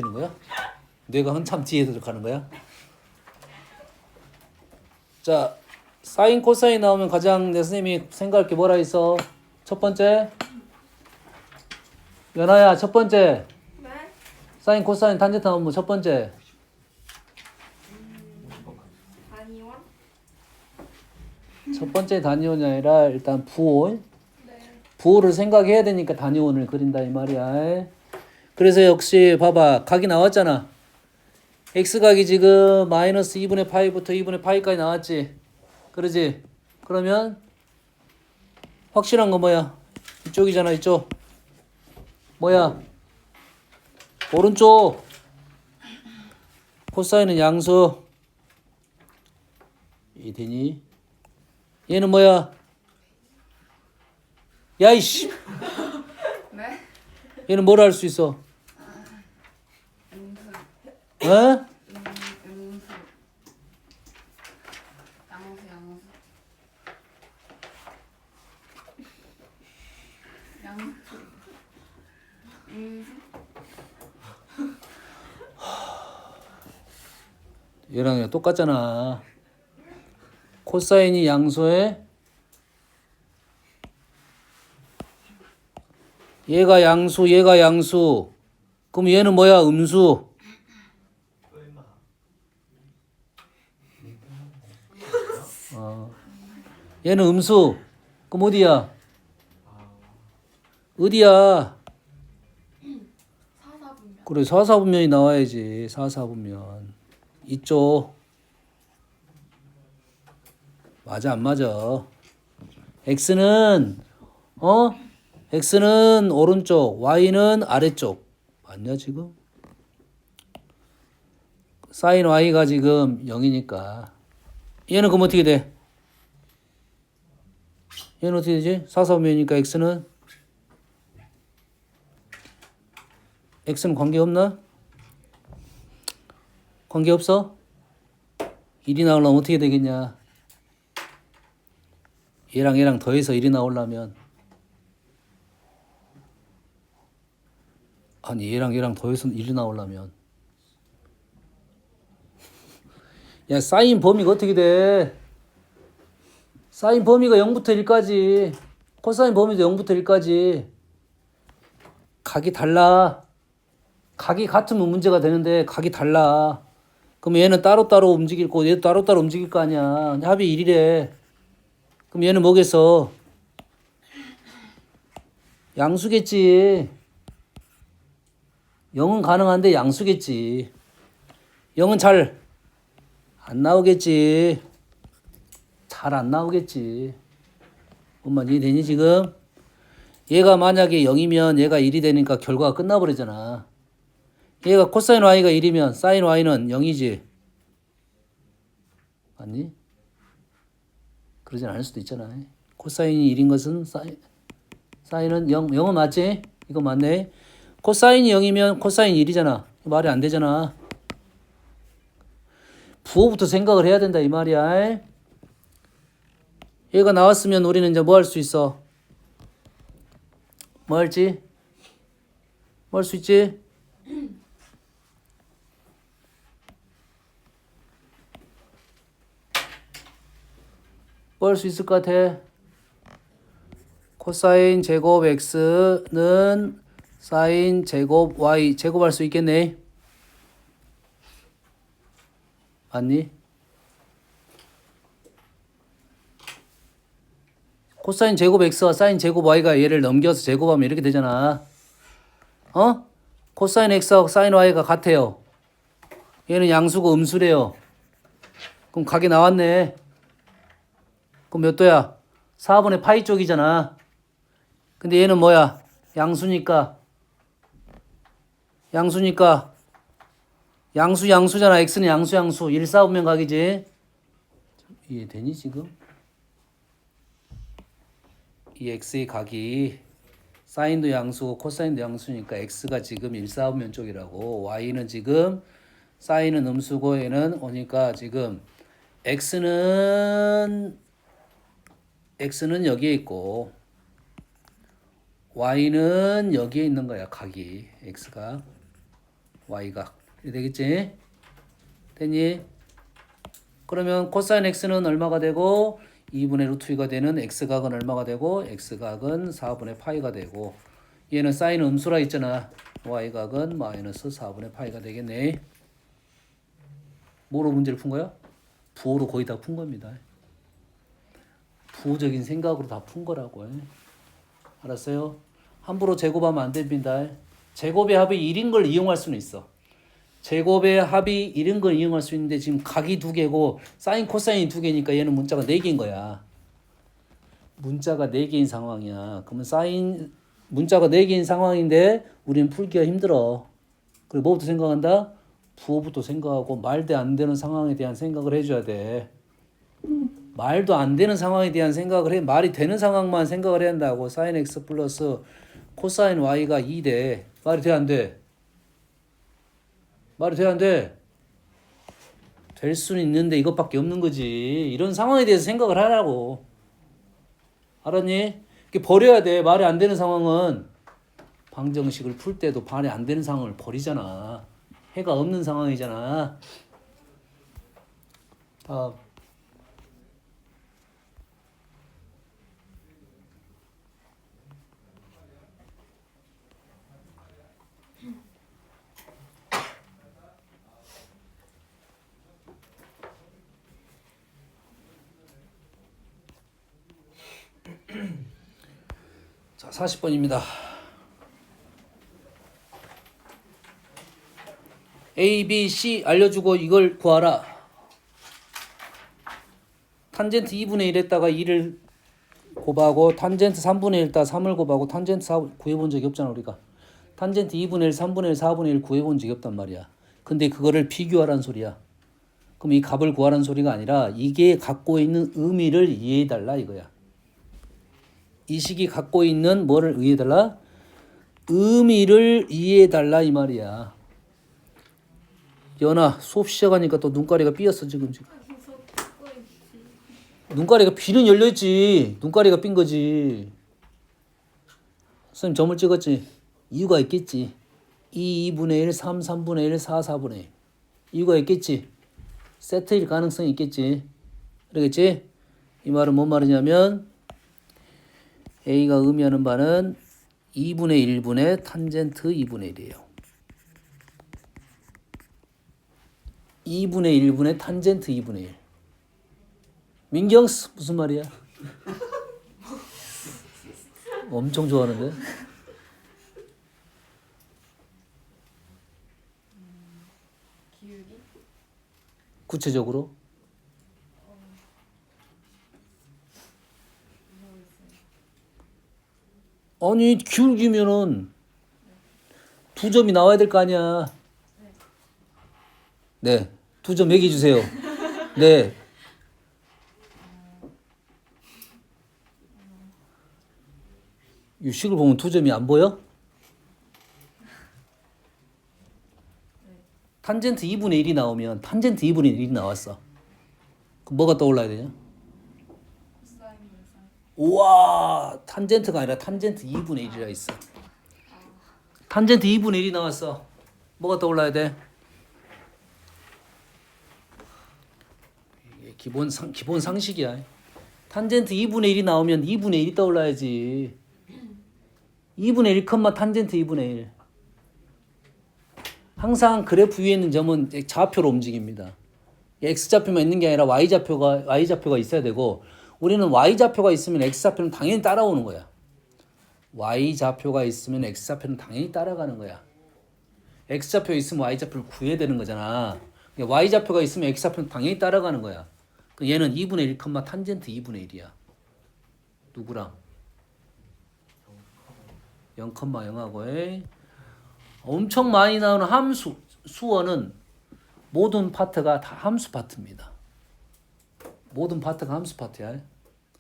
되는 거야? 뇌가 한참 뒤에 들어가는 거야? 자, 사인 코사인 나오면 가장 내 선생님이 생각할 게 뭐라 있어? 첫 번째 연아야, 첫 번째 네? 사인 코사인 탄젠트 나오면 첫 번째 단위원? 첫 번째 단위원이 아니라 일단 부호 네. 부호를 생각해야 되니까 단위원을 그린다 이 말이야. 그래서 역시 봐봐, 각이 나왔잖아. x각이 지금 마이너스 2분의 파이부터 2분의 파이까지 나왔지. 그러지? 그러면 확실한 거 뭐야? 이쪽이잖아. 이쪽 뭐야? 오른쪽 코사인은 양수. 이 되니? 얘는 뭐야? 야이씨, 네? 얘는 뭘 할 수 있어? 음수. 어? 음수. 양수, 양수. 양수. 음수. 얘랑 얘랑 똑같잖아. 코사인이 양수에 얘가 양수, 얘가 양수. 그럼 얘는 뭐야? 음수. 얘는 음수. 그럼 어디야? 어디야? 사사분면. 그래, 사사분면이 나와야지. 사사분면. 이쪽. 맞아, 안 맞아? x는 x는 오른쪽, y는 아래쪽. 맞냐 지금? 사인 y가 지금 0이니까 얘는 그럼 어떻게 돼? 얘는 어떻게 되지? 사사분면이니까 x는 관계없나? 관계없어? 1이 나오려면 어떻게 되겠냐? 얘랑 더해서 1이 나오려면 아니 얘랑 더해서 1이 나오려면 야, 사인 범위가 어떻게 돼? 사인 범위가 0부터 1까지 코사인 범위도 0부터 1까지 각이 달라. 각이 같으면 문제가 되는데 각이 달라. 그럼 얘는 따로따로 움직일 거고 얘도 따로따로 움직일 거 아니야. 합이 1이래. 그럼 얘는 뭐겠어? 양수겠지. 0은 가능한데 양수겠지. 0은 잘 안 나오겠지. 잘 안 나오겠지. 엄마 이해되니 지금? 얘가 만약에 0이면 얘가 1이 되니까 결과가 끝나버리잖아. 얘가 코사인 y가 1이면 사인 y는 0이지. 맞니? 그러진 않을 수도 있잖아. 코사인이 1인 것은 사인은 0, 0은 맞지? 이거 맞네. 코사인이 0이면 코사인 1이잖아. 말이 안 되잖아. 부호부터 생각을 해야 된다 이 말이야. 얘가 나왔으면 우리는 이제 뭐 할 수 있어? 뭐 할지? 뭐 할 수 있지? 뭐 할 수 있을 것 같아? 코사인 제곱 x는 사인 제곱 y 제곱할 수 있겠네. 맞니? 코사인 제곱 x와 사인 제곱 y가 얘를 넘겨서 제곱하면 이렇게 되잖아. 코사인 x하고 사인 y가 같아요. 얘는 양수고 음수래요. 그럼 각이 나왔네. 그럼 몇 도야? 4분의 파이 쪽이잖아. 근데 얘는 뭐야? 양수니까 양수잖아. x는 양수 1, 4분면 각이지. 이해되니 지금? 이 x의 각이 사인도 양수고 코사인도 양수니까 x가 지금 1, 4분면 쪽이라고. y는 지금 사인은 음수고 얘는 오니까 지금 x는 여기에 있고 y는 여기에 있는 거야. 각이 x가 y각. 이렇게 되겠지? 됐니? 그러면 코사인 x는 얼마가 되고 2분의 루트 2가 되는 x각은 얼마가 되고 x각은 4분의 파이가 되고 얘는 사인 음수라 있잖아. y각은 마이너스 4분의 파이가 되겠네. 뭐로 문제를 푼 거야? 부호로 거의 다 푼 겁니다. 부호적인 생각으로 다 푼 거라고. 알았어요? 함부로 제곱하면 안 됩니다. 제곱의 합이 1인 걸 이용할 수는 있어. 제곱의 합이 1인 걸 이용할 수 있는데 지금 각이 두 개고 사인 코사인이 두 개니까 얘는 문자가 4개인 거야. 문자가 4개인 상황이야. 그러면 사인 문자가 4개인 상황인데 우리는 풀기가 힘들어. 그리고 뭐부터 생각한다? 부호부터 생각하고 말도 안 되는 상황에 대한 생각을 해줘야 돼. 말도 안 되는 상황에 대한 생각을 해. 말이 되는 상황만 생각을 해야 한다고. 사인 x 플러스 코사인 y가 2대. 말이 돼 안 돼? 말이 돼 안 돼? 될 수는 있는데 이것밖에 없는 거지. 이런 상황에 대해서 생각을 하라고. 알았니? 이렇게 버려야 돼. 말이 안 되는 상황은 방정식을 풀 때도 말이 안 되는 상황을 버리잖아. 해가 없는 상황이잖아. 다음. 자, 40번입니다. A, B, C 알려주고 이걸 구하라. 탄젠트 2분의 1 했다가 2를 곱하고 탄젠트 3분의 1 했다가 3을 곱하고 탄젠트 4 구해본 적이 없잖아 우리가. 탄젠트 2분의 1, 3분의 1, 4분의 1 구해본 적이 없단 말이야. 근데 그거를 비교하라는 소리야. 그럼 이 값을 구하라는 소리가 아니라 이게 갖고 있는 의미를 이해해달라 이거야. 이 식이 갖고 있는 뭐를 이해해달라? 의미를 이해해달라 이 말이야. 연아 수업 시작하니까 또 눈가리가 삐었어 지금. 눈가리가 비는 열려있지. 눈가리가 삔 거지. 선생님 점을 찍었지. 이유가 있겠지. 2, 2분의 1, 3, 3분의 1, 4, 4분의 1. 이유가 있겠지. 세트일 가능성이 있겠지. 그러겠지? 이 말은 뭔 말이냐면 A가 의미하는 바는 2분의 1분의 탄젠트 2분의 1이에요. 2분의 1분의 탄젠트 2분의 1. 민경스 무슨 말이야? 엄청 좋아하는데? 기울기? 구체적으로? 아니 기울기면은 2점이 나와야 될 거 아니야. 네, 2점 매겨 주세요. 네. 이 식을 보면 2점이 안 보여? 탄젠트 2분의 1이 나오면 탄젠트 2분의 1이 나왔어. 그럼 뭐가 떠올라야 되냐? 코사인 물산. 우와, 탄젠트가 아니라 탄젠트 2분의 1이라 있어. 탄젠트 2분의 1이 나왔어. 뭐가 떠올라야 돼? 이게 기본 상식이야. 탄젠트 2분의 1이 나오면 2분의 1이 떠올라야지. 2분의 1, 탄젠트 2분의 1. 항상 그래프 위에 있는 점은 좌표로 움직입니다. x좌표만 있는 게 아니라 y좌표가 있어야 되고 우리는 y좌표가 있으면 x좌표는 당연히 따라오는 거야. y좌표가 있으면 x좌표는 당연히 따라가는 거야. x좌표 있으면 y좌표를 구해야 되는 거잖아. y좌표가 있으면 x좌표는 당연히 따라가는 거야. 얘는 2분의 1, 탄젠트 2분의 1이야. 누구랑? 0,0하고 엄청 많이 나오는 함수 수어는 모든 파트가 다 함수 파트입니다. 모든 파트가 함수 파트야.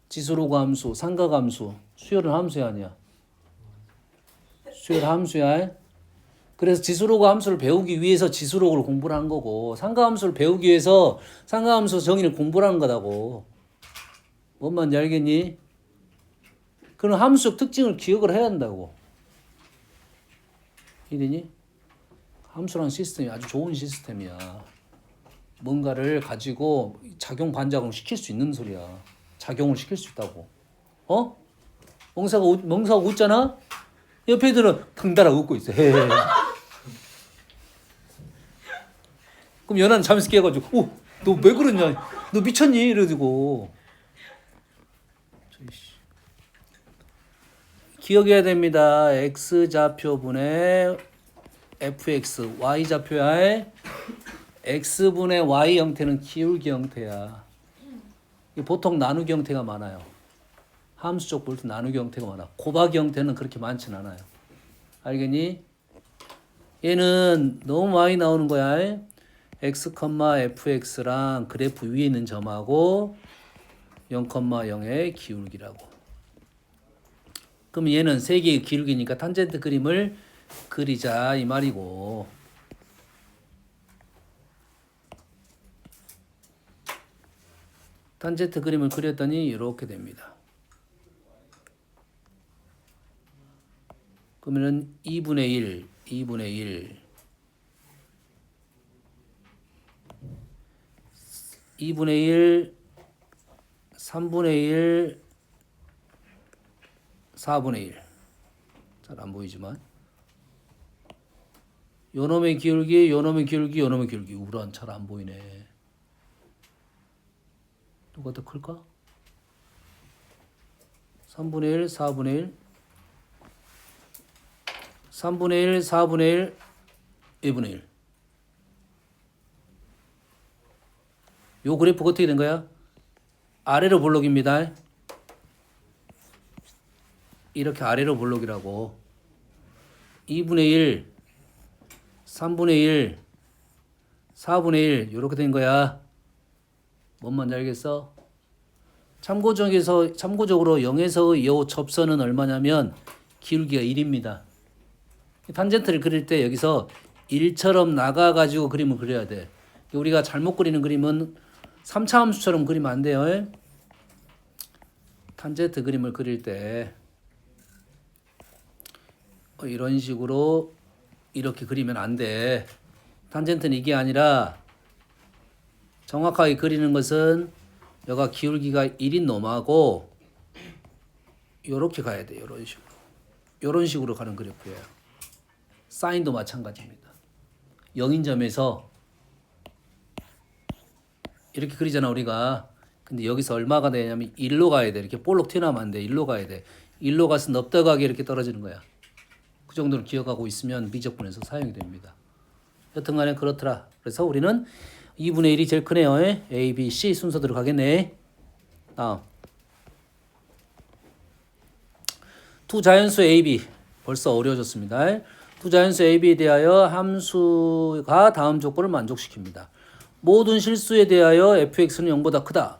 지수로그 함수, 삼각 함수, 수열은 함수야 아니야? 수열 함수야. 그래서 지수로그 함수를 배우기 위해서 지수로그를 공부를 한 거고 삼각 함수를 배우기 위해서 삼각 함수 정의를 공부를 한 거다고. 뭔 말인지 알겠니? 그런 함수적 특징을 기억을 해야 한다고. 이되니? 함수라는 시스템이 아주 좋은 시스템이야. 뭔가를 가지고 작용 반작용을 시킬 수 있는 소리야. 작용을 시킬 수 있다고. 어? 멍사가 웃잖아? 옆에 애들은 덩달아 웃고 있어. 헤헤. 그럼 연하는 잠에서 깨가지고 오, 너 왜 그러냐? 너 미쳤니? 이러고. 기억해야 됩니다. x좌표분의 fx, y좌표야. x분의 y 형태는 기울기 형태야. 보통 나누기 형태가 많아요. 함수적 볼 때 나누기 형태가 많아. 곱하기 형태는 그렇게 많진 않아요. 알겠니? 얘는 너무 많이 나오는 거야. x, fx랑 그래프 위에 있는 점하고 0,0의 기울기라고. 그럼 얘는 세 개의 기울기니까 탄젠트 그림을 그리자 이 말이고. 탄젠트 그림을 그렸더니 이렇게 됩니다. 그러면은 2분의 1, 2분의 1, 2분의 1, 3분의 1, 4분의 1. 잘 안 보이지만. 요놈의 기울기, 요놈의 기울기, 요놈의 기울기. 우란 잘 안 보이네. 누가 더 클까? 3분의 1, 4분의 1, 3분의 1, 4분의 1, 1분의 1. 요 그래프가 어떻게 된 거야? 아래로 볼록입니다. 이렇게 아래로 볼록이라고. 2분의 1, 3분의 1, 4분의 1 이렇게 된 거야. 뭔 말인지 알겠어? 참고적으로 0에서 이 접선은 얼마냐면 기울기가 1입니다. 탄젠트를 그릴 때 여기서 1처럼 나가가지고 그림을 그려야 돼. 우리가 잘못 그리는 그림은 3차 함수처럼 그리면 안 돼요. 탄젠트 그림을 그릴 때 이런 식으로 이렇게 그리면 안 돼. 탄젠트는 이게 아니라 정확하게 그리는 것은 여가 기울기가 1인 놈하고 요렇게 가야 돼. 요런 식으로. 요런 식으로 가는 그래프예요. 사인도 마찬가지입니다. 0인점에서 이렇게 그리잖아 우리가. 근데 여기서 얼마가 되냐면 1로 가야 돼. 이렇게 볼록 튀어나오면 안 돼. 1로 가야 돼. 1로 가서 넙떡하게 이렇게 떨어지는 거야. 그 정도를 기억하고 있으면 미적분에서 사용이 됩니다. 여튼간에 그렇더라. 그래서 우리는 2분의 1이 제일 크네요. A, B, C 순서대로 가겠네. 다음. 두 자연수 A, B. 벌써 어려워졌습니다. 두 자연수 A, B에 대하여 함수가 다음 조건을 만족시킵니다. 모든 실수에 대하여 fx는 0보다 크다.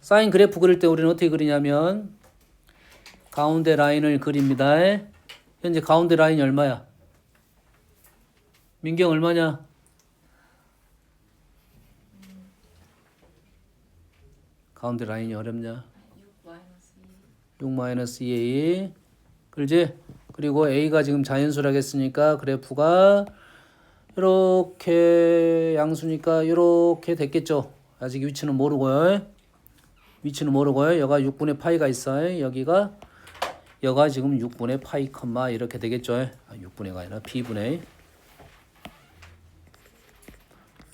사인 그래프 그릴 때 우리는 어떻게 그리냐면 가운데 라인을 그립니다. 현재 가운데 라인이 얼마야? 민경 얼마냐? 가운데 라인이 어렵냐? 6-2A 그렇지? 그리고 A가 지금 자연수라고 했으니까 그래프가 이렇게 양수니까 이렇게 됐겠죠. 아직 위치는 모르고요. 위치는 모르고요. 여가 6분의 파이가 있어요. 여가 지금 6분의 파이 컴마 이렇게 되겠죠. 6분의가 아니라 B분의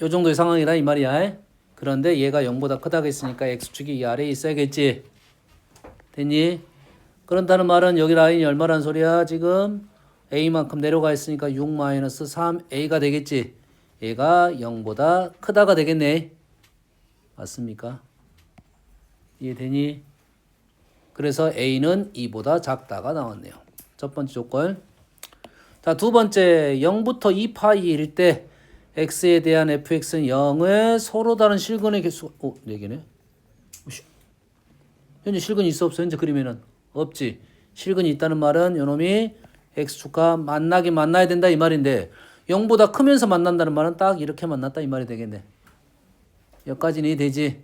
요 정도의 상황이다 이 말이야. 그런데 얘가 0보다 크다고 했으니까 X축이 이 아래에 있어야겠지. 됐니? 그런다는 말은 여기 라인이 얼마란 소리야 지금? A만큼 내려가 있으니까 6-3A가 되겠지. 얘가 0보다 크다가 되겠네. 맞습니까? 이해되니? 그래서 A는 2보다 작다가 나왔네요. 첫 번째 조건. 자, 두 번째 0부터 2파이일 때 x에 대한 fx는 0의 서로 다른 실근의 개수가 4개네. 현재 실근이 있어 없어? 현재 그림에는 없지. 실근이 있다는 말은 요놈이 x축과 만나야 된다 이 말인데 0보다 크면서 만난다는 말은 딱 이렇게 만났다 이 말이 되겠네. 여기까지는 이해되지?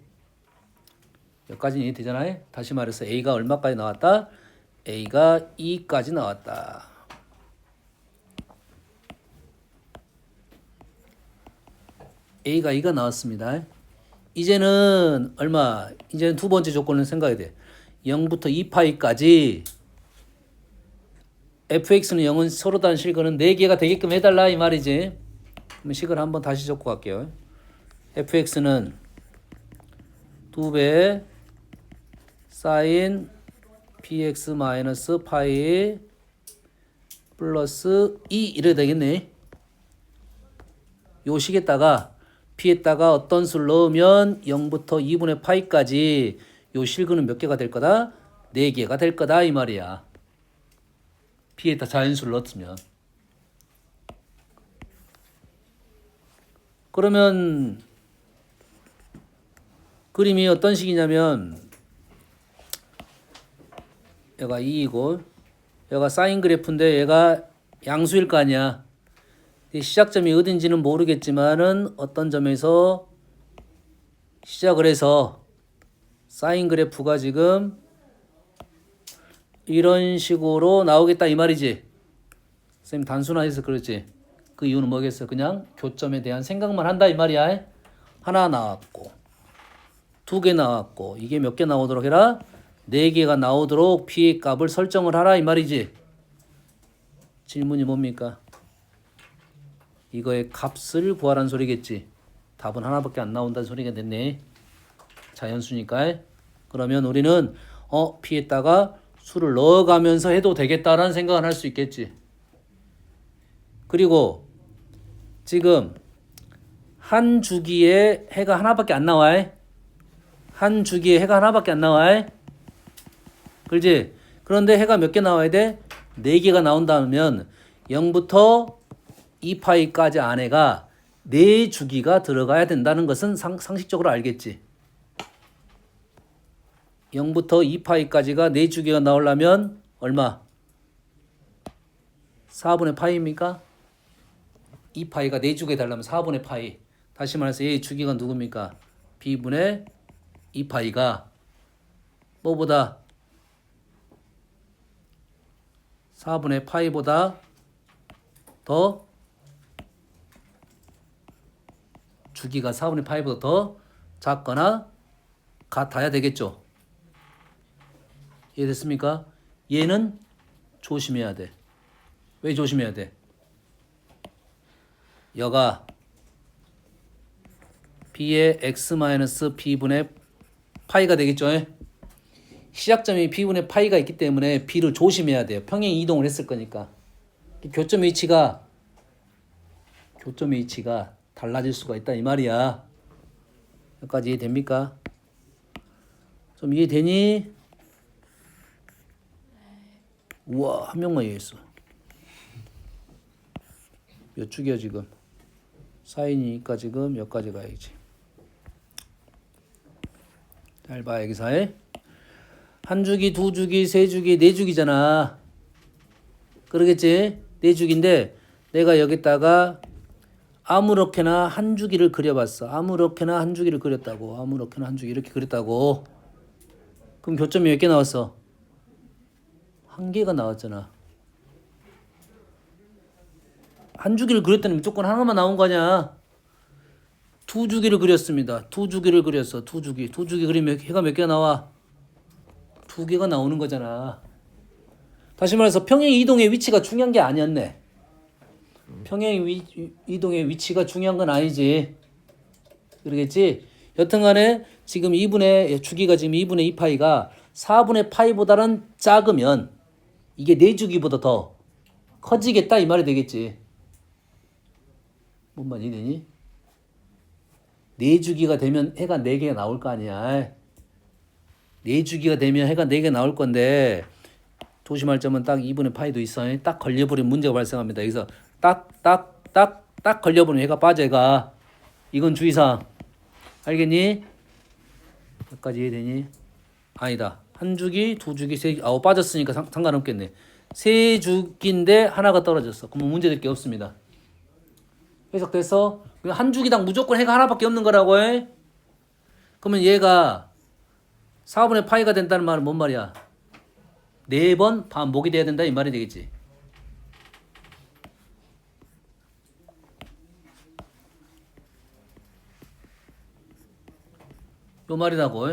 여기까지는 이해되잖아요. 다시 말해서 a가 얼마까지 나왔다? a가 2까지 나왔다. A가 2가 나왔습니다. 이제는 얼마? 이제는 두 번째 조건을 생각해야 돼. 0부터 2파이까지 fx는 0은 서로 다른 실근은 4개가 되게끔 해달라 이 말이지. 그럼 식을 한번 다시 적고 갈게요. fx는 2배 사인 px 마이너스 파이 플러스 2 이래 되겠네. 요 식에다가 p에다가 어떤 수를 넣으면 0부터 2분의 파이까지 요 실근은 몇 개가 될 거다? 4개가 될 거다 이 말이야. p에다 자연수를 넣었으면. 그러면 그림이 어떤 식이냐면 얘가 2이고 얘가 사인 그래프인데 얘가 양수일 거 아니야. 시작점이 어딘지는 모르겠지만은 어떤 점에서 시작을 해서 사인 그래프가 지금 이런 식으로 나오겠다 이 말이지. 선생님 단순화해서 그렇지. 그 이유는 뭐겠어? 그냥 교점에 대한 생각만 한다 이 말이야. 하나 나왔고 2개 나왔고 이게 몇 개 나오도록 해라? 4개가 나오도록 p의 값을 설정을 하라 이 말이지. 질문이 뭡니까? 이거의 값을 구하라는 소리겠지. 답은 하나밖에 안 나온다는 소리가 됐네. 자연수니까. 그러면 우리는 p에다가 수를 넣어가면서 해도 되겠다라는 생각을 할 수 있겠지. 그리고 지금 한 주기에 해가 하나밖에 안 나와. 한 주기에 해가 하나밖에 안 나와. 그렇지? 그런데 해가 몇 개 나와야 돼? 4개가 나온다면 0부터 2파이까지 안에가 4주기가 들어가야 된다는 것은 상식적으로 알겠지. 0부터 2파이까지가 4주기가 나오려면 얼마? 4분의 파이입니까? 2파이가 4주기에 달라면 4분의 파이. 다시 말해서 얘의 주기가 누굽니까? b분의 2파이가 뭐보다 4분의 파이보다 더 주기가 4분의 파이보다 더 작거나 같아야 되겠죠. 이해됐습니까? 얘는 조심해야 돼. 왜 조심해야 돼? 여가 b의 x-b분의 파이가 되겠죠. 시작점이 b분의 파이가 있기 때문에 b를 조심해야 돼요. 평행 이동을 했을 거니까. 교점의 위치가 달라질 수가 있다 이 말이야. 여기까지 이해됩니까? 좀 이해되니? 우와, 한 명만 이해했어. 몇 주기야 지금? 사인이니까 지금 여기까지 가야지. 잘 봐, 여기서. 한 주기, 두 주기, 세 주기, 네 주기잖아. 그러겠지? 네 주기인데 내가 여기다가 아무렇게나 한 주기를 그려봤어. 아무렇게나 한 주기를 그렸다고. 아무렇게나 한 주기 이렇게 그렸다고. 그럼 교점이 몇 개 나왔어? 한 개가 나왔잖아. 한 주기를 그렸더니 무조건 하나만 나온 거 아니야. 두 주기를 그렸습니다. 두 주기를 그렸어. 두 주기 그리면 해가 몇 개가 나와? 2개가 나오는 거잖아. 다시 말해서 평행 이동의 위치가 중요한 게 아니었네. 평행 이동의 위치가 중요한 건 아니지. 그러겠지? 여튼간에 지금 2분의 주기가 지금 2분의 2파이가 4분의 파이보다는 작으면 이게 4주기보다 더 커지겠다 이 말이 되겠지. 뭔 말이 되니? 4주기가 되면 해가 4개가 나올 거 아니야. 4주기가 되면 해가 4개 나올 건데 조심할 점은 딱 2분의 파이도 있어. 딱 걸려버리면 문제가 발생합니다. 여기서 딱 걸려버리면 해가 빠져. 해가. 이건 주의사항. 알겠니? 여기까지 이해되니? 아니다. 한 주기, 두 주기, 세 주기. 빠졌으니까 상관없겠네. 세 주기인데 하나가 떨어졌어. 그러면 문제될 게 없습니다. 해석돼서 한 주기당 무조건 해가 하나밖에 없는 거라고 해. 그러면 얘가 4분의 파이가 된다는 말은 뭔 말이야? 4번 반복이 돼야 된다 이 말이 되겠지. 요 말이라고.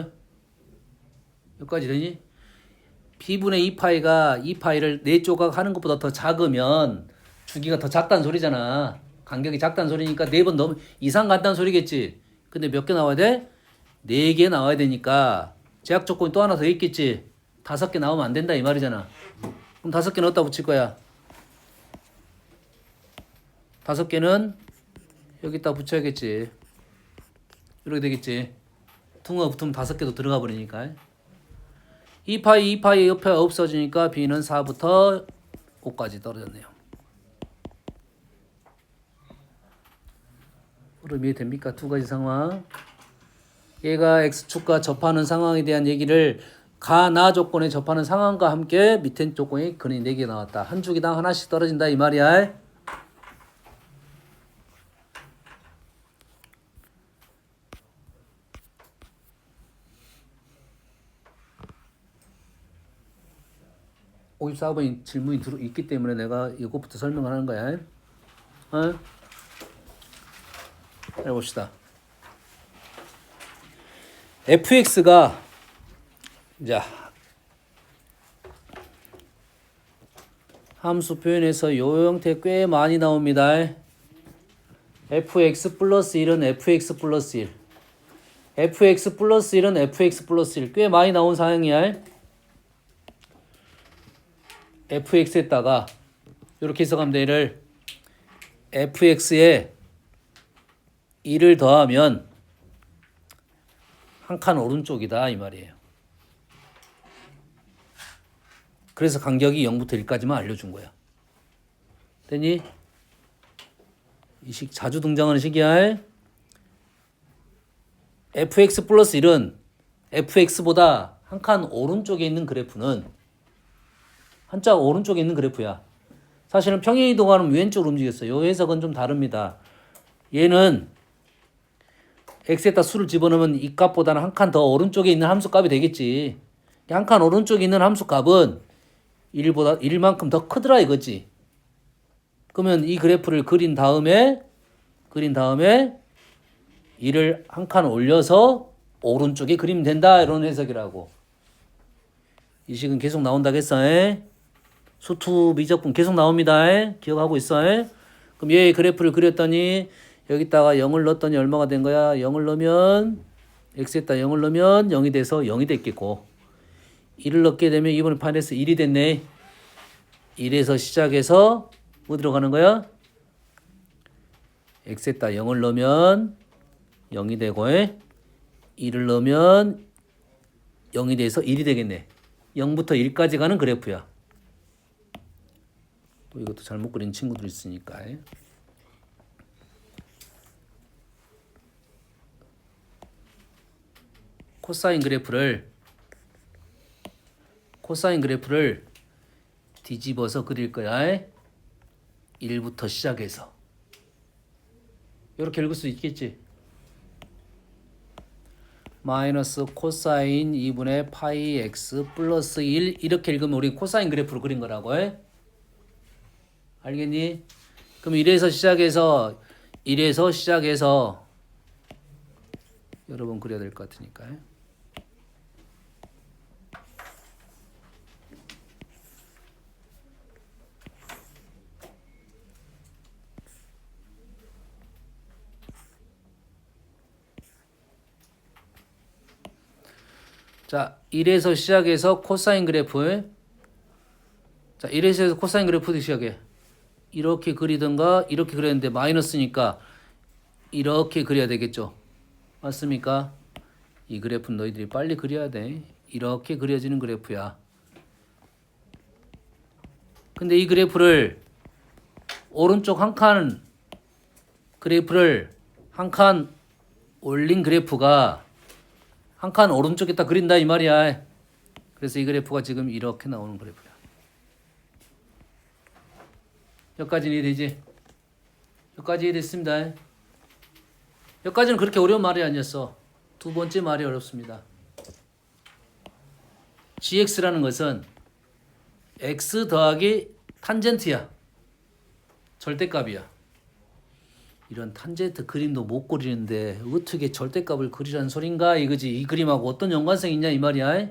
여기까지 되니? b분의 2파이가 2파이를 4조각 하는 것보다 더 작으면 주기가 더 작다는 소리잖아. 간격이 작다는 소리니까 4번 넘 이상 간다는 소리겠지. 근데 몇 개 나와야 돼? 4개 나와야 되니까 제약 조건이 또 하나 더 있겠지. 5개 나오면 안 된다 이 말이잖아. 그럼 5개 넣었다 붙일 거야. 5개는 여기다 붙여야겠지. 이렇게 되겠지. 퉁어가 붙으면 5개도 들어가 버리니까. 2파이 2파이 옆에 없어지니까 b는 4부터 5까지 떨어졌네요. 흐름 이해됩니까? 두 가지 상황. 얘가 x축과 접하는 상황에 대한 얘기를 가나 조건에 접하는 상황과 함께 밑에 조건이 근이 4개 나왔다. 한 주기당 하나씩 떨어진다 이 말이야. (54번) 질문이 있기 때문에 내가 이것부터 설명을 하는 거야. 해봅시다. fx가 자 함수 표현에서 요 형태 꽤 많이 나옵니다. fx 플러스 1은 fx 플러스 1 fx 플러스 1은 fx 플러스 1 꽤 많이 나온 사항이야. fx에다가 이렇게 해석하면 돼. 얘를 fx에 1을 더하면 한 칸 오른쪽이다 이 말이에요. 그래서 간격이 0부터 1까지만 알려준 거야. 됐니? 이 식 자주 등장하는 식이야. fx 플러스 1은 fx보다 한 칸 오른쪽에 있는 그래프는 한자 오른쪽에 있는 그래프야. 사실은 평행 이동하면 왼쪽으로 움직였어요. 이 해석은 좀 다릅니다. 얘는 x에다 수를 집어넣으면 이 값보다는 한 칸 더 오른쪽에 있는 함수 값이 되겠지. 한 칸 오른쪽에 있는 함수 값은 1보다 1만큼 더 크더라 이거지. 그러면 이 그래프를 그린 다음에 1을 한 칸 올려서 오른쪽에 그리면 된다 이런 해석이라고. 이 식은 계속 나온다겠어. 수투 미적분 계속 나옵니다. 기억하고 있어. 그럼 얘 그래프를 그렸더니 여기다가 0을 넣었더니 얼마가 된 거야? 0을 넣으면 x에다 0을 넣으면 0이 돼서 0이 됐겠고 1을 넣게 되면 이번에 판에서 1이 됐네. 1에서 시작해서 뭐 들어가는 거야? x에다 0을 넣으면 0이 되고 1을 넣으면 0이 돼서 1이 되겠네. 0부터 1까지 가는 그래프야. 또 이것도 잘못 그린 친구들 있으니까. 코사인 그래프를 뒤집어서 그릴 거야. 1부터 시작해서. 이렇게 읽을 수 있겠지. 마이너스 코사인 2분의 파이 x 플러스 1 이렇게 읽으면 우리 코사인 그래프로 그린 거라고. 알겠니? 그럼 1에서 시작해서 여러 번 그려야 될 것 같으니까. 자, 1에서 시작해서 코사인 그래프. 자, 1에서 코사인 그래프도 시작해. 이렇게 그리든가 이렇게 그렸는데 마이너스니까 이렇게 그려야 되겠죠. 맞습니까? 이 그래프는 너희들이 빨리 그려야 돼. 이렇게 그려지는 그래프야. 근데 이 그래프를 오른쪽 한 칸 그래프를 한 칸 올린 그래프가 한 칸 오른쪽에다 그린다 이 말이야. 그래서 이 그래프가 지금 이렇게 나오는 그래프야. 여기까지는 이해되지? 여기까지 이해됐습니다. 여기까지는 그렇게 어려운 말이 아니었어. 두 번째 말이 어렵습니다. gx라는 것은 x 더하기 탄젠트야. 절대값이야. 이런 탄젠트 그림도 못 그리는데 어떻게 절대값을 그리라는 소린가 이거지. 이 그림하고 어떤 연관성이 있냐 이 말이야.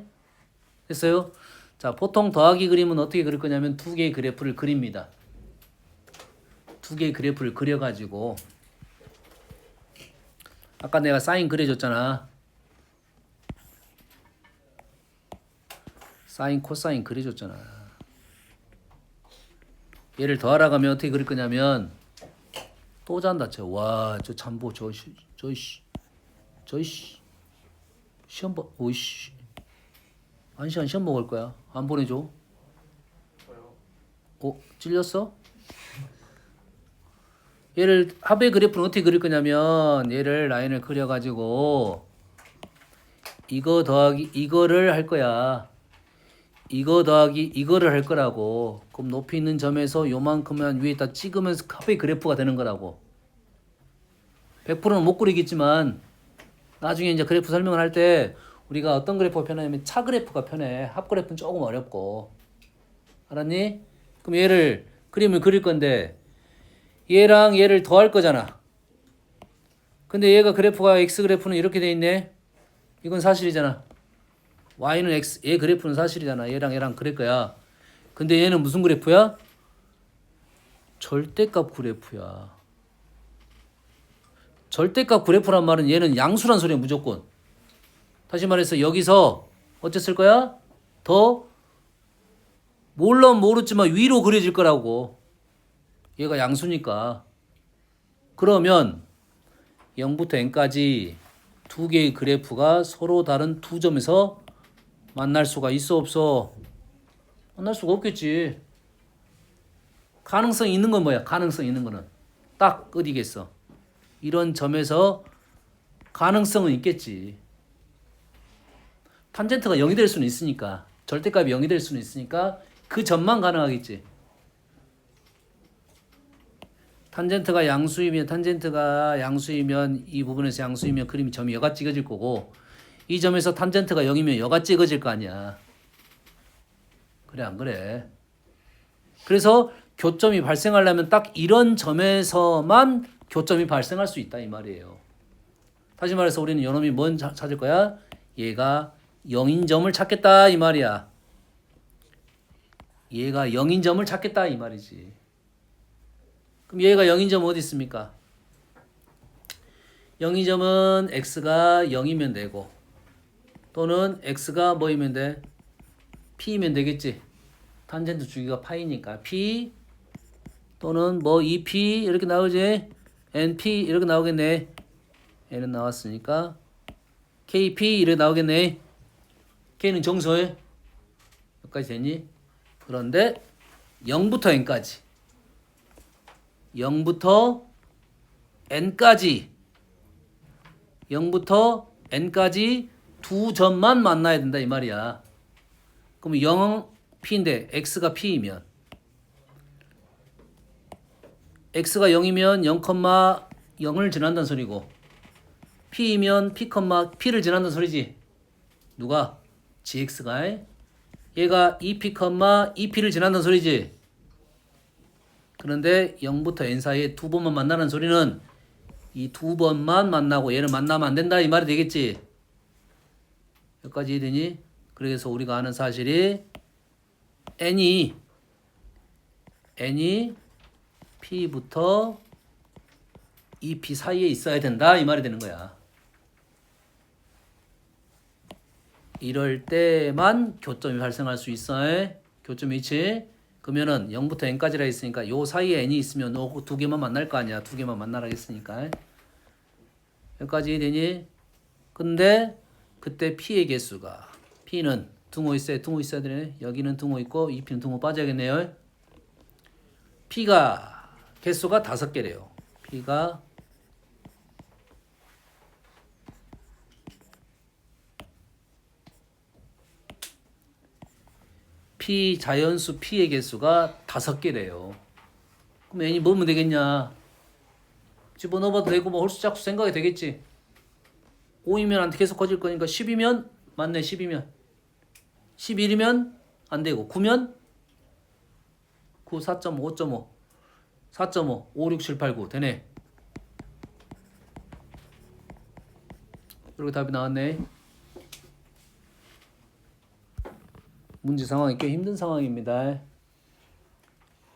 됐어요? 자, 보통 더하기 그림은 어떻게 그릴 거냐면 두 개의 그래프를 그립니다. 두 개의 그래프를 그려가지고 아까 내가 사인 그려줬잖아. 사인 코사인 그려줬잖아. 얘를 더하라고 하면 어떻게 그릴 거냐면 또 잔다 쳐. 와, 저 참보 저씨 시험 보 오이씨. 한 시간 시험 먹을 거야. 안 보내줘. 찔렸어? 얘를 합의 그래프는 어떻게 그릴 거냐면 얘를 라인을 그려가지고 이거 더하기 이거를 할 거야. 이거 더하기 이거를 할 거라고. 그럼 높이 있는 점에서 요만큼만 위에다 찍으면서 합의 그래프가 되는 거라고. 100%는 못 그리겠지만 나중에 이제 그래프 설명을 할 때 우리가 어떤 그래프가 편하냐면 차 그래프가 편해. 합 그래프는 조금 어렵고. 알았니? 그럼 얘를 그림을 그릴 건데 얘랑 얘를 더할 거잖아. 근데 얘가 그래프가 x 그래프는 이렇게 돼 있네. 이건 사실이잖아. y는 x, 얘 그래프는 사실이잖아. 얘랑 그럴 거야. 근데 얘는 무슨 그래프야? 절대값 그래프야. 절대값 그래프란 말은 얘는 양수란 소리야 무조건. 다시 말해서 여기서 어쨌을 거야? 더 몰라면 모르지만 위로 그려질 거라고. 얘가 양수니까. 그러면 0부터 n까지 두 개의 그래프가 서로 다른 두 점에서 만날 수가 있어 없어? 만날 수가 없겠지. 가능성이 있는 건 뭐야? 가능성이 있는 거는 딱 어디겠어? 이런 점에서 가능성은 있겠지. 탄젠트가 0이 될 수는 있으니까. 절대값이 0이 될 수는 있으니까 그 점만 가능하겠지. 탄젠트가 양수이면 이 부분에서 양수이면 그림이 점이 여가 찍어질 거고 이 점에서 탄젠트가 0이면 여가 찍어질 거 아니야. 그래 안 그래? 그래서 교점이 발생하려면 딱 이런 점에서만 교점이 발생할 수 있다 이 말이에요. 다시 말해서 우리는 요놈이 뭔 찾을 거야? 얘가 0인 점을 찾겠다 이 말이야. 얘가 0인 점을 찾겠다 이 말이지. 그럼 얘가 0인 점 어디 있습니까? 0인 점은 x가 0이면 되고 또는 x가 뭐이면 돼? p이면 되겠지. 탄젠트 주기가 파이니까 p 또는 뭐 2p 이렇게 나오지. np 이렇게 나오겠네. 얘는 나왔으니까 kp 이렇게 나오겠네. k는 정소해. 여기까지 됐니? 그런데 0부터 n까지 0부터 n까지 두 점만 만나야 된다 이 말이야. 그럼 0 p인데 x가 p이면 x가 0이면 0,0을 지난다는 소리고 p이면 p를 지난다는 소리지. 누가? gx가 얘가 2p, 2p를 지난다는 소리지. 그런데 0부터 n 사이에 두 번만 만나는 소리는 이 두 번만 만나고 얘는 만나면 안 된다 이 말이 되겠지. 여기까지 이해되니? 그래서 우리가 아는 사실이 n이 p부터 2p 사이에 있어야 된다 이 말이 되는 거야. 이럴 때만 교점이 발생할 수 있어. 교점 위치. 그러면은 0부터 n까지라 했으니까 요 사이에 n이 있으면 두 개만 만날 거 아니야. 두 개만 만나라 했으니까. 여기까지 되니? 근데 그때 p의 개수가 p는 등호 있어야 되네. 여기는 등호 있고 2p는 등호 빠져야겠네요. p가 개수가 5개래요. p가 p 자연수 p의 개수가 5개래요. 그럼 n이 뭐면 되겠냐? 집어넣어봐도 되고 뭐 홀수 짝수 생각이 되겠지. 5이면 계속 커질 거니까 10이면 맞네. 10이면 11이면 안 되고 9면 9 4.5 5.5 4.5 5 6 7 8 9 되네. 그리고 답이 나왔네. 문제 상황이 꽤 힘든 상황입니다.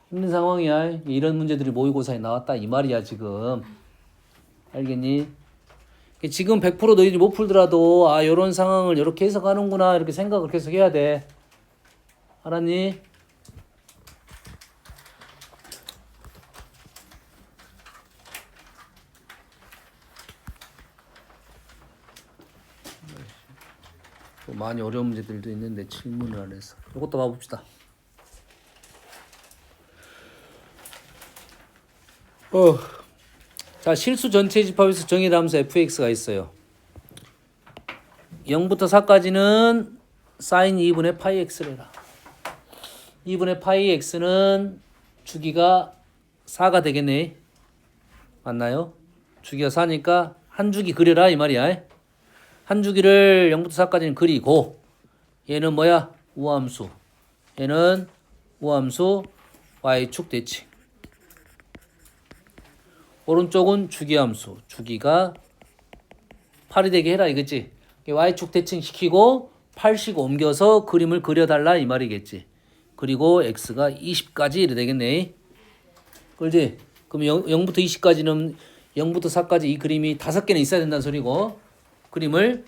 힘든 상황이야. 이런 문제들이 모의고사에 나왔다 이 말이야 지금. 알겠니? 지금 100% 너희들이 못 풀더라도 아 요런 상황을 이렇게 해석하는구나 이렇게 생각을 계속 해야 돼. 알았니? 또 많이 어려운 문제들도 있는데 질문을 안 해서 이것도 봐봅시다. 자, 실수 전체 집합에서 정의의 함수 fx가 있어요. 0부터 4까지는 sin 2분의 파이 x래라. 2분의 파이 x는 주기가 4가 되겠네. 맞나요? 주기가 4니까 한 주기 그려라 이 말이야. 한 주기를 0부터 4까지는 그리고 얘는 뭐야? 우함수. 얘는 우함수 y축 대칭. 오른쪽은 주기함수. 주기가 8이 되게 해라 이거지. y축 대칭 시키고 8씩 옮겨서 그림을 그려달라 이 말이겠지. 그리고 x가 20까지 이래 되겠네. 그렇지? 그럼 0부터 20까지는 0부터 4까지 이 그림이 5개는 있어야 된다는 소리고 그림을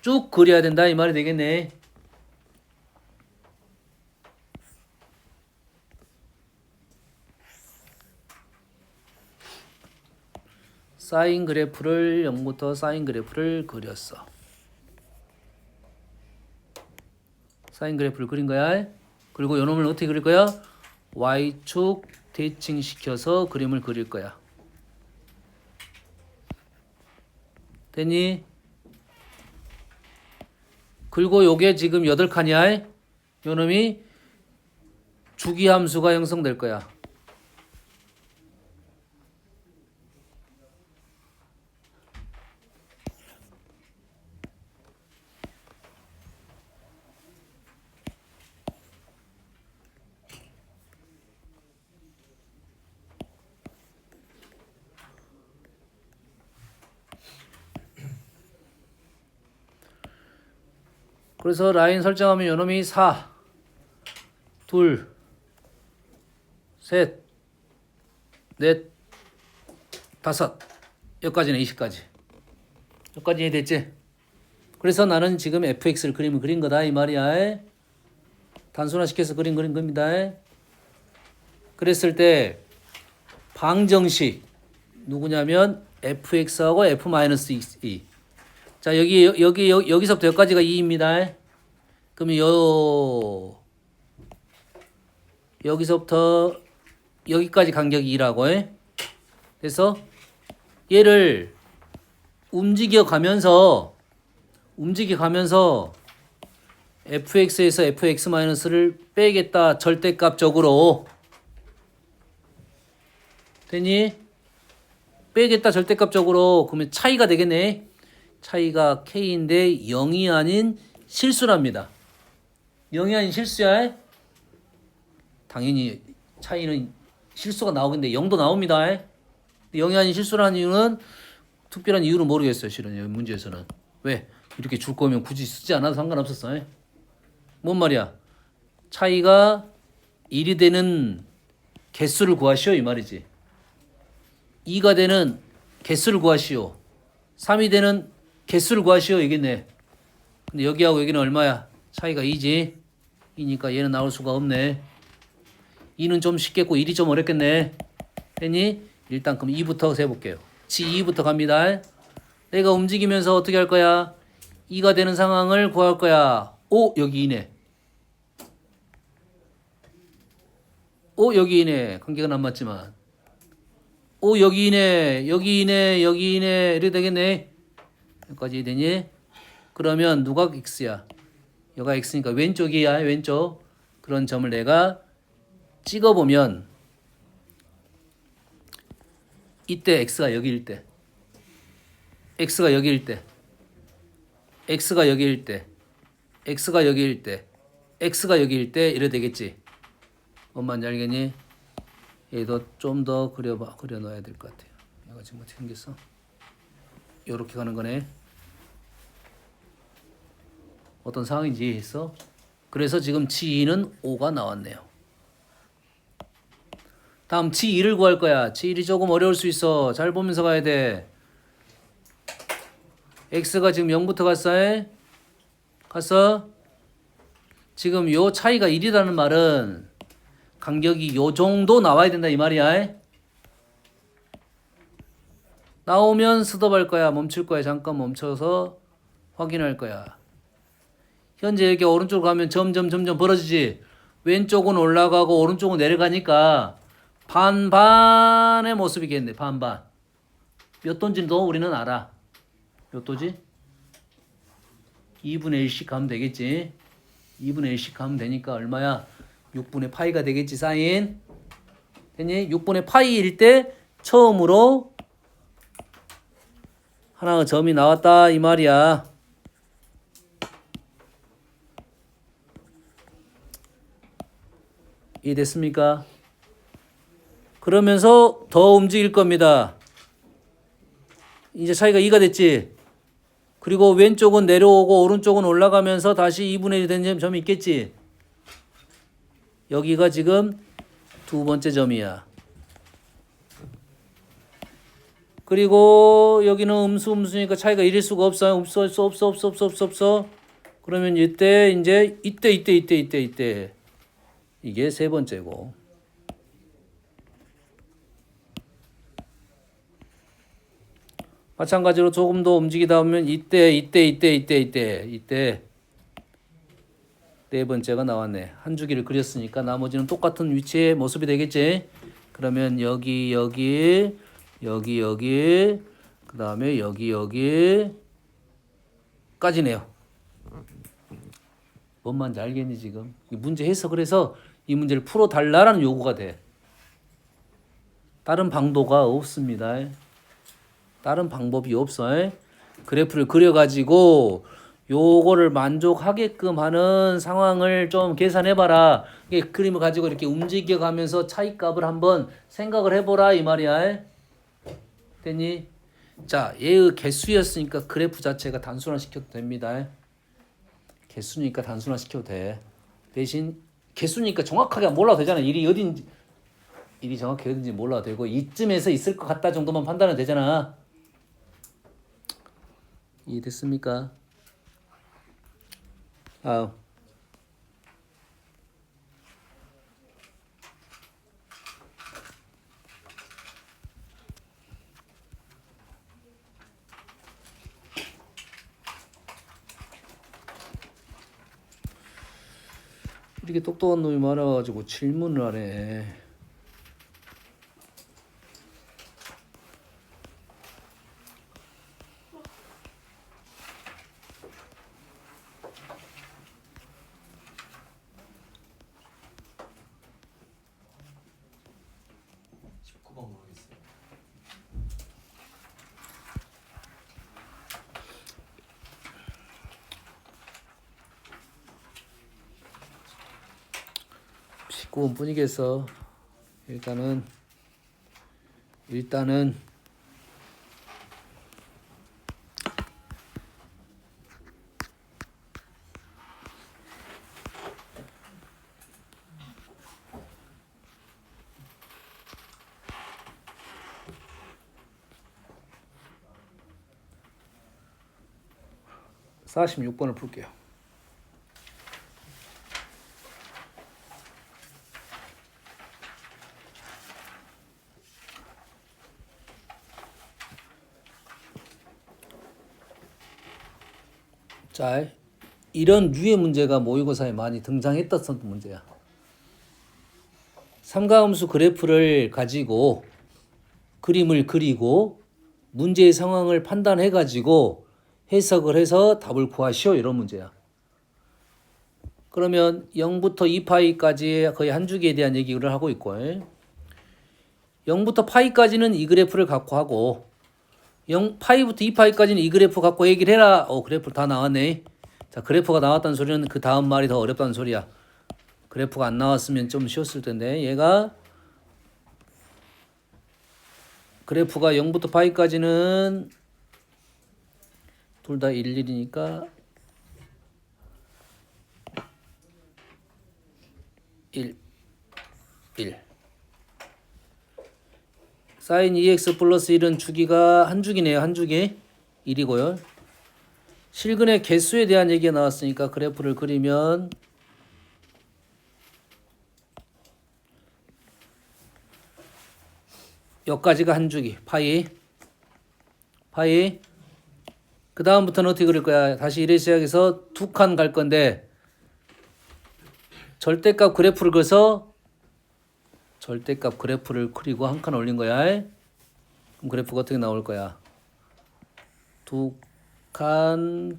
쭉 그려야 된다 이 말이 되겠네. 사인 그래프를 0부터 사인 그래프를 그렸어. 사인 그래프를 그린 거야. 그리고 요 놈을 어떻게 그릴 거야? y축 대칭시켜서 그림을 그릴 거야. 됐니? 그리고 요게 지금 8칸이야. 요 놈이 주기함수가 형성될 거야. 그래서 라인 설정하면 요놈이 4, 2, 셋, 넷, 다섯 여기까지는 20까지. 여기까지 이해됐지? 그래서 나는 지금 fx를 그림을 그린 거다 이 말이야. 단순화시켜서 그린 겁니다. 그랬을 때 방정식 누구냐면 fx하고 f-2. 자, 여기서부터 여기까지가 2입니다. 그러면 여기서부터 여기까지 간격이 2라고. 그래서 얘를 움직여 가면서 fx에서 fx-를 빼겠다 절대값적으로. 되니? 빼겠다 절대값적으로. 그러면 차이가 되겠네. 차이가 k인데 0이 아닌 실수랍니다. 0이 아닌 실수야. 당연히 차이는 실수가 나오겠는데 0도 나옵니다. 0이 아닌 실수라는 이유는 특별한 이유는 모르겠어요. 실은 문제에서는. 왜? 이렇게 줄 거면 굳이 쓰지 않아도 상관없었어. 뭔 말이야? 차이가 1이 되는 개수를 구하시오 이 말이지. 2가 되는 개수를 구하시오. 3이 되는 개수를 구하시오 이겠네. 근데 여기하고 여기는 얼마야? 차이가 2지. 2니까 얘는 나올 수가 없네. 2는 좀 쉽겠고 1이 좀 어렵겠네. 됐니? 일단 그럼 2부터 세볼게요. G2부터 갑니다. 내가 움직이면서 어떻게 할 거야? 2가 되는 상황을 구할 거야. 오, 여기 2네. 오, 여기 2네. 관계가 안 맞지만. 오, 여기 2네. 여기 2네. 여기 2네. 이렇게 되겠네. 여기까지 되니? 그러면 누가 x야? 여기가 x니까 왼쪽이야. 왼쪽. 그런 점을 내가 찍어보면 이때 x가 여기일 때, x가 여기일 때, x가 여기일 때, x가 여기일 때, x가 여기일 때 이래 되겠지. 뭔 말인지 알겠니? 얘도 좀 더 그려 넣어야 될 것 같아요. 얘가 지금 어떻게 생겼어? 요렇게 가는 거네. 어떤 상황인지 이해했어? 그래서 지금 지2는 5가 나왔네요. 다음 지2를 구할 거야. 지1이 조금 어려울 수 있어. 잘 보면서 가야 돼. x가 지금 0부터 갔어? 갔어? 지금 요 차이가 1이라는 말은 간격이 요 정도 나와야 된다 이 말이야. 나오면 스톱할 거야. 멈출 거야. 잠깐 멈춰서 확인할 거야. 현재 이렇게 오른쪽으로 가면 점점 벌어지지. 왼쪽은 올라가고 오른쪽은 내려가니까 반반의 모습이겠네. 반반. 몇 도인지도 우리는 알아. 몇 도지? 2분의 1씩 가면 되겠지. 2분의 1씩 가면 되니까 얼마야? 6분의 파이가 되겠지. 사인. 됐니? 6분의 파이일 때 처음으로 하나의 점이 나왔다 이 말이야. 이해됐습니까? 그러면서 더 움직일 겁니다. 이제 차이가 2가 됐지. 그리고 왼쪽은 내려오고 오른쪽은 올라가면서 다시 2분의 1이 된 점이 있겠지. 여기가 지금 두 번째 점이야. 그리고 여기는 음수니까 차이가 1일 수가 없어요. 없어. 그러면 이때 이제 이때 이게 세 번째고. 마찬가지로 조금 더 움직이다 보면 이때 네 번째가 나왔네. 한 주기를 그렸으니까 나머지는 똑같은 위치의 모습이 되겠지. 그러면 여기 그 다음에 여기까지네요. 뭔 말인지 알겠니 지금? 이 문제 해석을 해서 이 문제를 풀어달라는 요구가 돼. 다른 방도가 없습니다. 다른 방법이 없어. 그래프를 그려가지고 요거를 만족하게끔 하는 상황을 좀 계산해봐라. 이게 그림을 가지고 이렇게 움직여가면서 차이값을 한번 생각을 해보라 이 말이야. 됐니? 자, 얘의 개수였으니까 그래프 자체가 단순화시켜도 됩니다. 개수니까 단순화시켜도 돼. 대신 개수니까 정확하게 몰라도 되잖아. 일이 정확히 어딘지 몰라도 되고 이쯤에서 있을 것 같다 정도만 판단은 되잖아. 이해됐습니까? 아우. 이렇게 똑똑한 놈이 많아가지고 질문을 하네. 고 뿐이겠어. 일단은 46번을 풀게요. 자, 이런 류의 문제가 모의고사에 많이 등장했던 문제야. 삼가함수 그래프를 가지고 그림을 그리고 문제의 상황을 판단해 가지고 해석을 해서 답을 구하시오 이런 문제야. 그러면 0부터 2파이까지 거의 한 주기에 대한 얘기를 하고 있고 0부터 파이까지는 이 그래프를 갖고 하고 0파이부터 2파이까지는 이 그래프 갖고 얘기를 해라. 그래프 다 나왔네. 자, 그래프가 나왔다는 소리는 그 다음 말이 더 어렵다는 소리야. 그래프가 안 나왔으면 좀 쉬웠을 텐데 얘가 그래프가 0부터 파이까지는 둘 다 1, 1이니까 1 1 사인 2x 플러스 1은 주기가 한 주기네요. 한 주기 1이고요. 실근의 개수에 대한 얘기가 나왔으니까 그래프를 그리면 여기까지가 한 주기 파이 그 다음부터는 어떻게 그릴 거야? 다시 1에 시작해서 두 칸 갈 건데 절대값 그래프를 그려서 절대값 그래프를 그리고 한 칸 올린 거야. 그럼 그래프가 어떻게 나올 거야? 두 칸이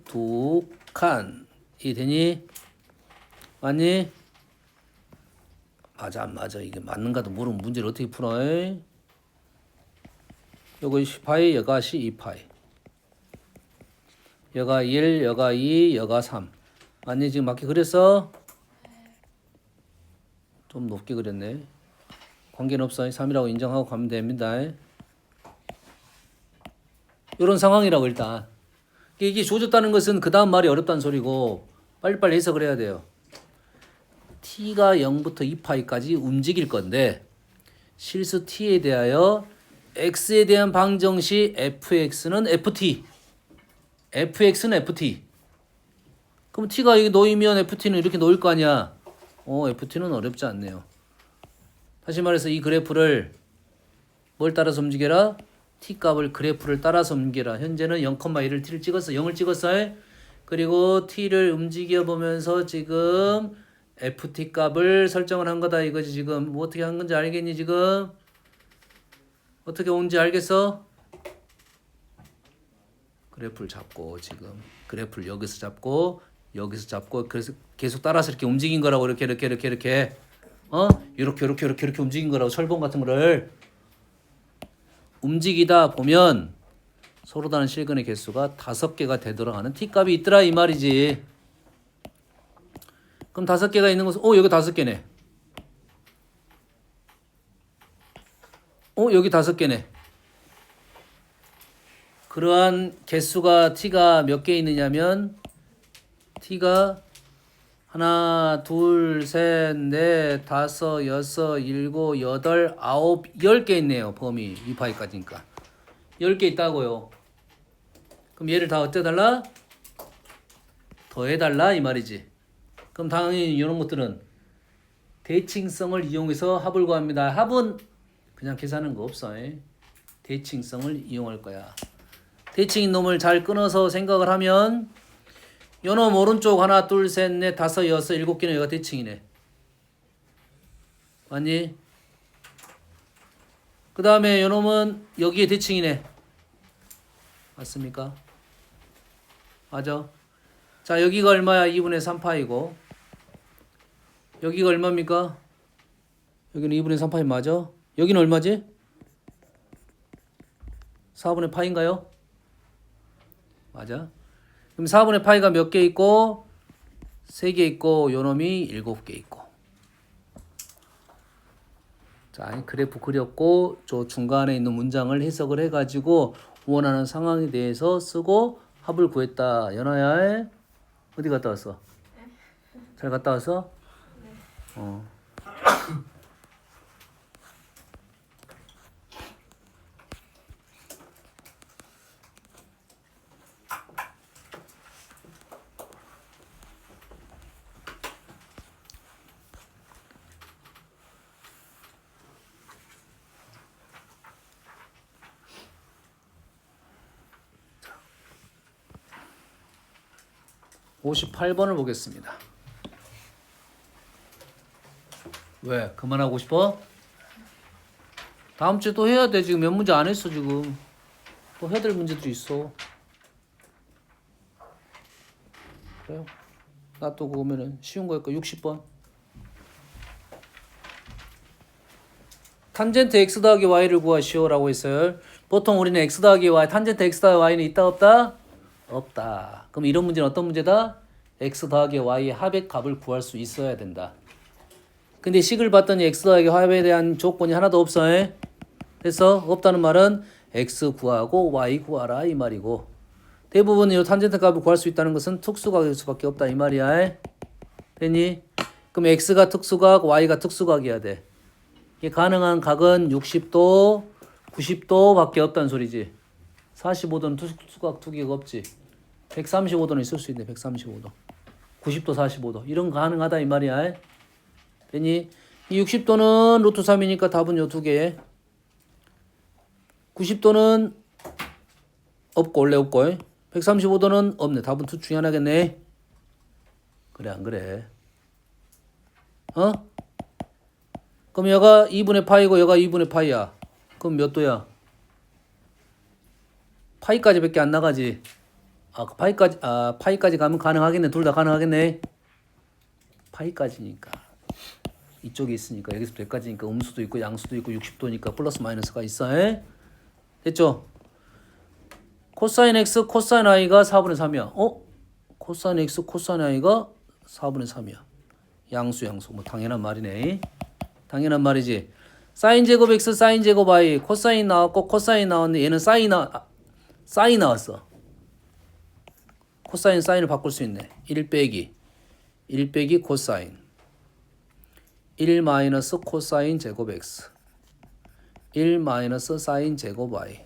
되니? 맞니? 맞아 안 맞아? 이게 맞는가도 모르면 문제를 어떻게 풀어? 요거 10파이, 여가시 2파이. 여가 1, 여가 2, 여가 3. 맞니? 지금 맞게 그렸어? 좀 높게 그렸네. 관계는 없어. 3이라고 인정하고 가면 됩니다. 이런 상황이라고 일단. 이게 조졌다는 것은 그 다음 말이 어렵다는 소리고 빨리빨리 해석을 해야 돼요. t가 0부터 2파이까지 움직일 건데 실수 t에 대하여 x에 대한 방정시 fx는 ft. fx는 ft. 그럼 t가 여기 놓이면 ft는 이렇게 놓일 거 아니야. ft는 어렵지 않네요. 다시 말해서 이 그래프를 뭘 따라서 움직여라? t값을 그래프를 따라서 움직여라. 현재는 0,1을 t를 찍었어. 0을 찍었어. 그리고 t를 움직여 보면서 지금 ft 값을 설정을 한 거다 이거지. 지금 뭐 어떻게 한 건지 알겠니? 지금 어떻게 온지 알겠어? 그래프를 잡고 지금 그래프를 여기서 잡고 그래서 계속 따라서 이렇게 움직인 거라고. 이렇게 이렇게 움직인 거라고. 철봉 같은 거를 움직이다 보면 서로 다른 실근의 개수가 5개가 되도록 하는 t값이 있더라 이 말이지. 그럼 5개가 있는 것은 여기 5개네. 여기 5개네. 그러한 개수가 t가 몇 개 있느냐면 t가 하나, 둘, 셋, 넷, 다섯, 여섯, 일곱, 여덟, 아홉, 10개 있네요. 범위 2파이까지니까 10개 있다고요. 그럼 얘를 다 어때달라? 더해달라 이 말이지. 그럼 당연히 이런 것들은 대칭성을 이용해서 합을 구합니다. 합은 그냥 계산하는 거 없어. 대칭성을 이용할 거야. 대칭인 놈을 잘 끊어서 생각을 하면 요놈 오른쪽 하나 둘 셋 넷 다섯 여섯 7개는 여기가 대칭이네. 맞니? 그 다음에 요놈은 여기에 대칭이네. 맞습니까? 맞아. 자 여기가 얼마야? 2분의 3파이고 여기가 얼마입니까? 여기는 2분의 3파이 맞아? 여기는 얼마지? 4분의 파인가요? 맞아. 그럼 4분의 파이가 몇 개 있고 3개 있고 요놈이 7개 있고. 자 그래프 그렸고 저 중간에 있는 문장을 해석을 해가지고 원하는 상황에 대해서 쓰고 합을 구했다. 연아야 어디 갔다 왔어? 잘 갔다 왔어? 네. 58번을 보겠습니다. 왜? 그만하고 싶어? 다음 주에 또 해야 돼. 지금 몇 문제 안 했어 지금. 또 해야 될 문제들이 있어. 그래요? 나 또 그거면은 쉬운 거니까 60번. 탄젠트 x 더하기 y를 구하시오라고 했어요. 보통 우리는 x 더하기 y, 탄젠트 x 더하기 y는 있다 없다? 없다. 그럼 이런 문제는 어떤 문제다? x 더하기 y의 합의 값을 구할 수 있어야 된다. 근데 식을 봤더니 x 더하기 합에 대한 조건이 하나도 없어. 그래서 없다는 말은 x 구하고 y 구하라 이 말이고, 대부분 이 탄젠트 값을 구할 수 있다는 것은 특수각일 수밖에 없다 이 말이야. 됐니? 그럼 그럼 x가 특수각, y가 특수각이어야 돼. 이게 가능한 각은 60도, 90도밖에 없다는 소리지. 45도는 특수각 두 개가 없지. 135도는 있을 수 있네. 135도. 90도, 45도. 이런 거 가능하다 이 말이야. 되니? 이 60도는 루트 3이니까 답은 요 두 개. 90도는 없고 원래 없고 135도는 없네. 답은 둘 중에 하나겠네. 그래 안 그래? 어? 그럼 여가 2분의 파이고 여가 2분의 파이야. 그럼 몇 도야? 파이까지밖에 안 나가지. 파이까지 가면 가능하겠네. 둘 다 가능하겠네. 파이까지니까 이쪽에 있으니까 여기서부터 여기까지니까 음수도 있고 양수도 있고 60도니까 플러스 마이너스가 있어. 에? 됐죠? 코사인 x 코사인 i가 4분의 3이야. 코사인 x 코사인 i가 4분의 3이야. 양수 뭐 당연한 말이네. 당연한 말이지. 사인 제곱 x 사인 제곱 i 코사인 나왔고 코사인 나왔는데 얘는 사인 나왔어. 코사인 사인을 바꿀 수 있네. 1 빼기 코사인 1 마이너스 코사인 제곱 x 1 마이너스 사인 제곱 y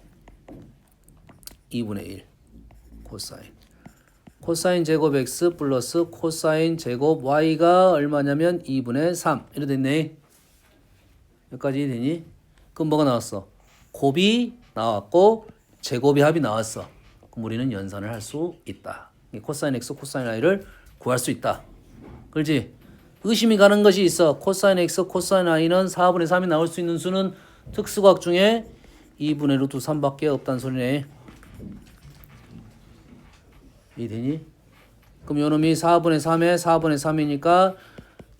2분의 1 코사인 제곱 x 플러스 코사인 제곱 y가 얼마냐면 2분의 3 이렇게 됐네. 여기까지 되니? 그럼 뭐가 나왔어? 곱이 나왔고 제곱이 합이 나왔어. 그럼 우리는 연산을 할 수 있다. 코사인 x 코사인 y를 구할 수 있다. 그렇지? 의심이 가는 것이 있어. 코사인 x 코사인 y는 4분의 3이 나올 수 있는 수는 특수각 중에 2분의 루트 3밖에 없다는 소리네. 이해되니? 그럼 요놈이 4분의 3에 4분의 3이니까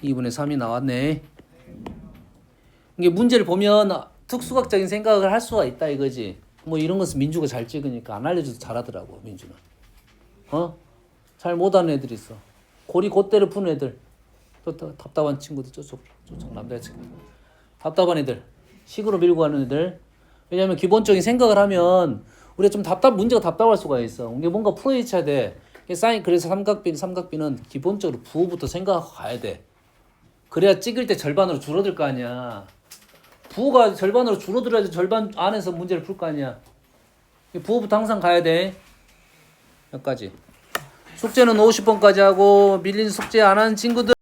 2분의 3이 나왔네. 이게 문제를 보면 특수각적인 생각을 할 수가 있다 이거지. 뭐 이런 것은 민주가 잘 찍으니까 안 알려줘도 잘하더라고 민주는. 잘 못하는 애들이 있어. 고리 곧대로 푸는 애들. 또 답답한 친구들 저쪽 남자친구. 답답한 애들. 식으로 밀고 가는 애들. 왜냐면 기본적인 생각을 하면 우리가 좀 문제가 답답할 수가 있어. 이게 뭔가 풀어헤쳐야 돼. 그래서 삼각비는 기본적으로 부호부터 생각하고 가야 돼. 그래야 찍을 때 절반으로 줄어들 거 아니야. 부호가 절반으로 줄어들어야지 절반 안에서 문제를 풀 거 아니야. 부호부터 항상 가야 돼. 여기까지. 숙제는 50번까지 하고 밀린 숙제 안 하는 친구들